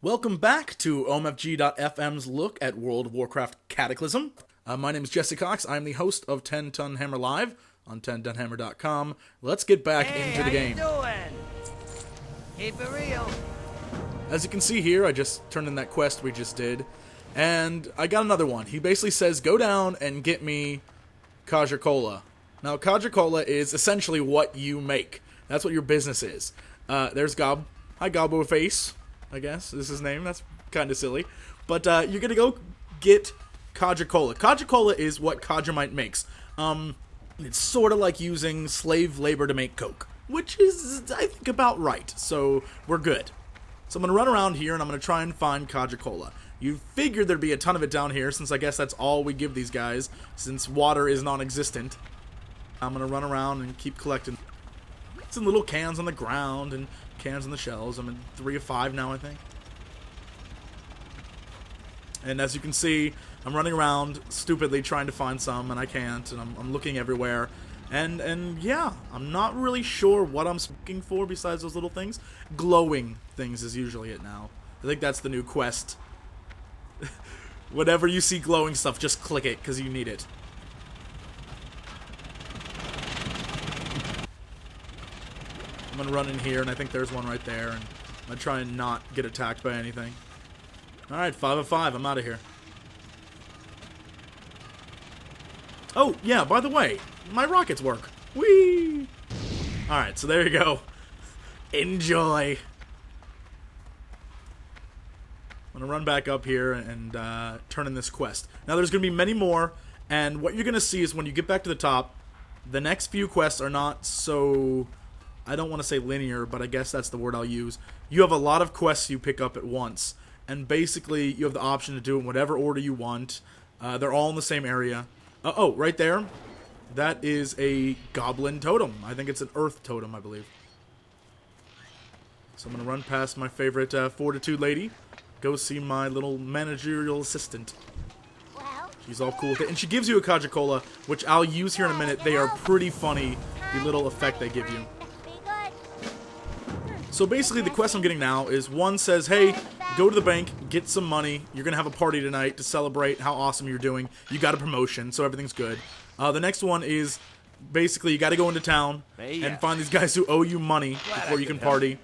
Welcome back to OMFG.FM's look at World of Warcraft Cataclysm. My name is Jesse Cox. I'm the host of 10 Ton Hammer Live on 10tonhammer.com. Let's get back into the game. How you doing? Keep it real. As you can see here, I just turned in that quest we just did, and I got another one. He basically says, go down and get me Kaja Cola. Now, Kaja Cola is essentially what you make. That's what your business is. There's Gob. Hi, Gobbo Face. I guess is his name. That's kind of silly. But you're going to go get Kaja Cola. Kaja Cola is what Kajamite makes. It's sort of like using slave labor to make Coke, which is, I think, about right. So we're good. So I'm going to run around here, and I'm going to try and find Kaja Cola. You figured there'd be a ton of it down here, since I guess that's all we give these guys, since water is non-existent. I'm going to run around and keep collecting. It's in little cans on the ground, and cans on the shelves. I'm in 3 of 5 now, I think. And as you can see, I'm running around stupidly trying to find some, and I can't, and I'm looking everywhere. And yeah, I'm not really sure what I'm looking for besides those little things. Glowing things is usually it now. I think that's the new quest. Whenever you see glowing stuff, just click it, because you need it. I'm going to run in here, and I think there's one right there, and I'm going to try and not get attacked by anything. Alright, 5 of 5, I'm out of here. Oh, yeah, by the way, my rockets work. Whee! Alright, so there you go. Enjoy! I'm going to run back up here and turn in this quest. Now, there's going to be many more, and what you're going to see is when you get back to the top, the next few quests are not so... I don't want to say linear, but I guess that's the word I'll use. You have a lot of quests you pick up at once, and basically you have the option to do it in whatever order you want. They're all in the same area. Oh, right there. That is a Goblin totem. I think it's an Earth totem, I believe. So I'm going to run past my favorite Fortitude lady. Go see my little managerial assistant. She's all cool with it. And she gives you a Kaja Cola, which I'll use here in a minute. They are pretty funny, the little effect they give you. So basically, the quest I'm getting now is one says, hey, go to the bank, get some money. You're going to have a party tonight to celebrate how awesome you're doing. You got a promotion, so everything's good. The next one is basically you got to go into town and find these guys who owe you money before you can party.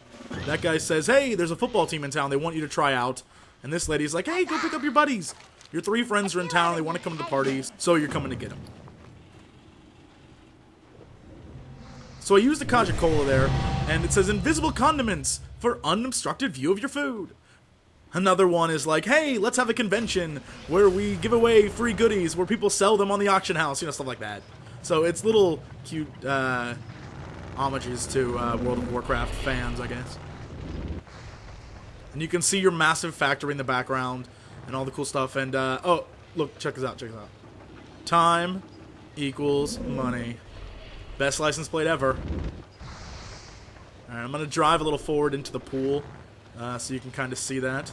That guy says, hey, there's a football team in town. They want you to try out. And this lady's like, hey, go pick up your buddies. Your 3 friends are in town. They want to come to the parties, so you're coming to get them. So I used the Kaja Cola there, and it says invisible condiments for unobstructed view of your food. Another one is like, hey, let's have a convention where we give away free goodies, where people sell them on the auction house, you know, stuff like that. So it's little cute homages to World of Warcraft fans, I guess. And you can see your massive factory in the background and all the cool stuff. And, oh, look, check this out, check this out. Time equals money. Best license plate ever. Alright, I'm going to drive a little forward into the pool so you can kind of see that.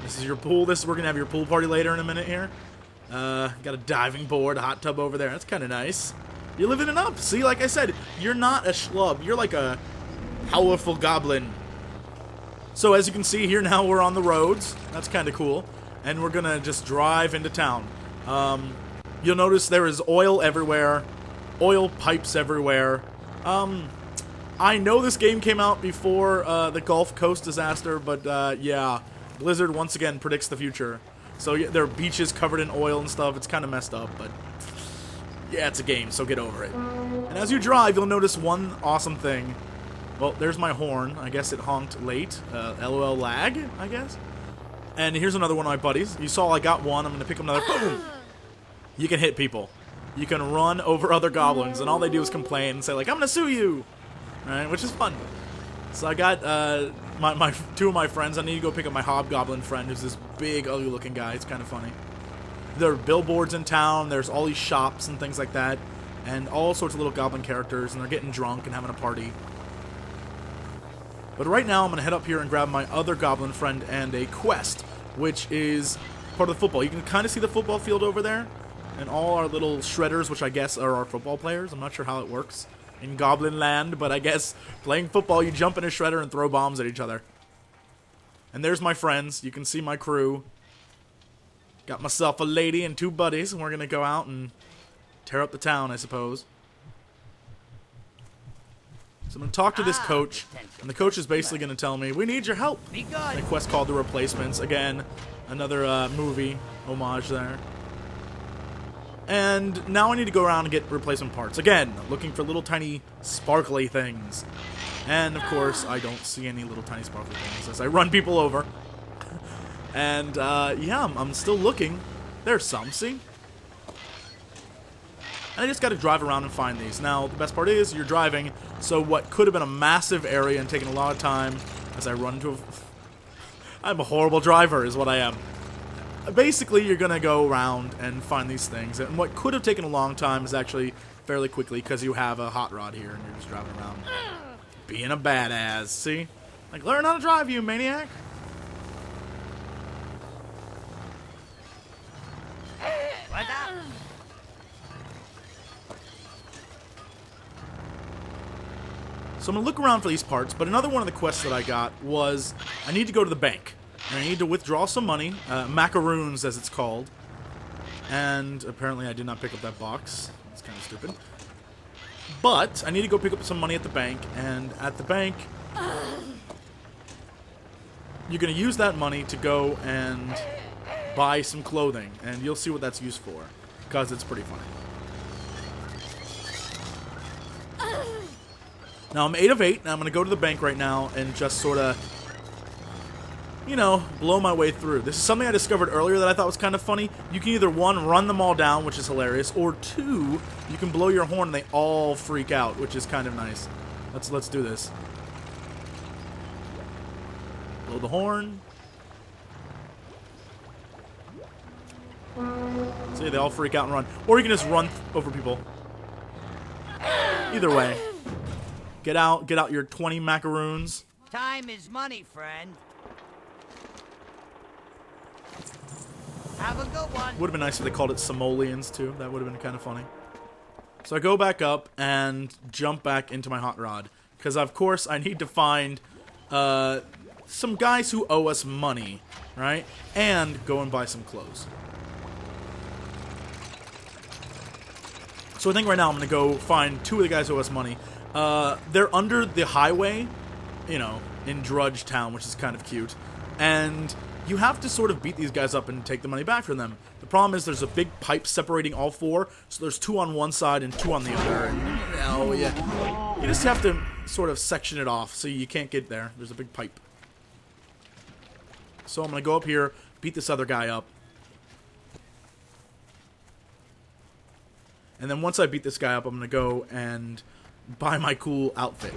This is your pool. We're going to have your pool party later in a minute here. Got a diving board, a hot tub over there. That's kind of nice. You're living it up. See, like I said, you're not a schlub. You're like a powerful goblin. So as you can see here now, we're on the roads. That's kind of cool. And we're going to just drive into town. You'll notice there is oil everywhere. Oil pipes everywhere. I know this game came out before the Gulf Coast disaster, but yeah, Blizzard once again predicts the future. So yeah, there are beaches covered in oil and stuff. It's kind of messed up, but yeah, it's a game, so get over it. And as you drive, you'll notice one awesome thing. Well, there's my horn. I guess it honked late. LOL lag, I guess. And here's another one of my buddies. You saw I got one. I'm going to pick up another. Boom! You can hit people. You can run over other goblins, and all they do is complain and say, like, I'm going to sue you! Alright, which is fun. So I got my 2 of my friends. I need to go pick up my hobgoblin friend, who's this big, ugly-looking guy. It's kind of funny. There are billboards in town. There's all these shops and things like that, and all sorts of little goblin characters, and they're getting drunk and having a party. But right now, I'm going to head up here and grab my other goblin friend and a quest, which is part of the football. You can kind of see the football field over there. And all our little shredders, which I guess are our football players. I'm not sure how it works in Goblin Land, but I guess playing football, you jump in a shredder and throw bombs at each other. And there's my friends. You can see my crew. Got myself a lady and 2 buddies, and we're going to go out and tear up the town, I suppose. So I'm going to talk to this coach, and the coach is basically going to tell me, we need your help. My quest called The Replacements. Again, another movie homage there. And now I need to go around and get replacement parts. Again, looking for little tiny sparkly things. And, of course, I don't see any little tiny sparkly things as I run people over. And, yeah, I'm still looking. There's some, see? And I just got to drive around and find these. Now, the best part is you're driving, so what could have been a massive area and taken a lot of time as I run into a... I'm a horrible driver, is what I am. Basically, you're going to go around and find these things, and what could have taken a long time is actually fairly quickly because you have a hot rod here and you're just driving around. Being a badass, see? Like, learn how to drive, you maniac! What up? So I'm going to look around for these parts, but another one of the quests that I got was I need to go to the bank. And I need to withdraw some money, macaroons as it's called. And apparently I did not pick up that box. It's kind of stupid. But I need to go pick up some money at the bank, and at the bank, you're going to use that money to go and buy some clothing, and you'll see what that's used for, because it's pretty funny. Now, I'm 8 of 8, and I'm going to go to the bank right now and just sort of, you know, blow my way through. This is something I discovered earlier that I thought was kind of funny. You can either, 1, run them all down, which is hilarious, or 2, you can blow your horn and they all freak out, which is kind of nice. Let's do this. Blow the horn. See, they all freak out and run. Or you can just run over people. Either way. Get out your 20 macaroons. Time is money, friend. Have a good one. Would have been nice if they called it simoleons, too. That would have been kind of funny. So I go back up and jump back into my hot rod. Because, of course, I need to find some guys who owe us money, right? And go and buy some clothes. So I think right now I'm going to go find 2 of the guys who owe us money. They're under the highway, you know, in Drudge Town, which is kind of cute. And you have to sort of beat these guys up and take the money back from them. The problem is there's a big pipe separating all 4, so there's 2 on one side and 2 on the other. And, oh, yeah. You just have to sort of section it off so you can't get there. There's a big pipe. So I'm going to go up here, beat this other guy up. And then once I beat this guy up, I'm going to go and buy my cool outfit.